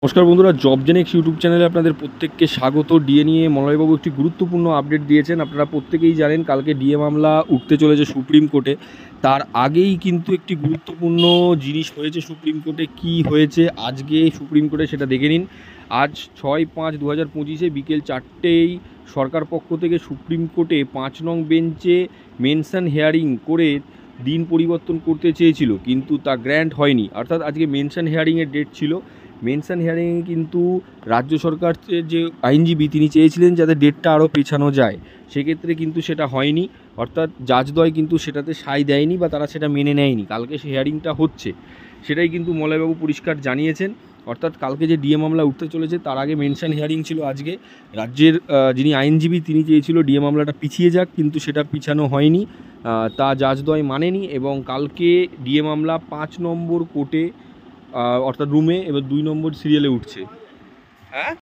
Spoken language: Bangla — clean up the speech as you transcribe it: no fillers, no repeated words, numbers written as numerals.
নমস্কার বন্ধুরা, জবজেনিক্স ইউটিউব চ্যানেলে আপনাদের প্রত্যেককে স্বাগত। ডিএ নিয়ে মলয়বাবু একটি গুরুত্বপূর্ণ আপডেট দিয়েছেন। আপনারা প্রত্যেকেই জানেন কালকে ডিএ মামলা উঠতে চলেছে সুপ্রিম কোর্টে। তার আগেই কিন্তু একটি গুরুত্বপূর্ণ জিনিস হয়েছে সুপ্রিম কোর্টে। কি হয়েছে আজকে সুপ্রিম কোর্টে সেটা দেখে নিন। আজ 6/5/2025 বিকেল 4টেই সরকার পক্ষ থেকে সুপ্রিম কোর্টে 5 নং বেঞ্চে মেনশন হিয়ারিং করে দিন পরিবর্তন করতে চেয়েছিল, কিন্তু তা গ্র্যান্ট হয়নি। অর্থাৎ আজকে মেনশন হিয়ারিংয়ের ডেট ছিল। মেনশন হিয়ারিংয়ে কিন্তু রাজ্য সরকারের যে আইনজীবী তিনি চেয়েছিলেন যাতে ডেটটা আরও পেছানো যায়, সেক্ষেত্রে কিন্তু সেটা হয়নি। অর্থাৎ জাজদ্বয় কিন্তু সেটাতে সায় দেয়নি বা তারা সেটা মেনে নেয়নি। কালকে সে হিয়ারিংটা হচ্ছে, সেটাই কিন্তু মলয়বাবু পরিষ্কার জানিয়েছেন। অর্থাৎ কালকে যে ডিএ মামলা উঠতে চলেছে তার আগে মেনশন হিয়ারিং ছিল আজকে। রাজ্যের যিনি আইনজীবী তিনি চেয়েছিল ডিএ মামলাটা পিছিয়ে যাক, কিন্তু সেটা পিছানো হয়নি। তা জাজদ্বয় মানেনি এবং কালকে ডিএ মামলা 5 নম্বর কোর্টে অর্থাৎ রুমে এবার 2 নম্বর সিরিয়ালে উঠছে। হ্যাঁ।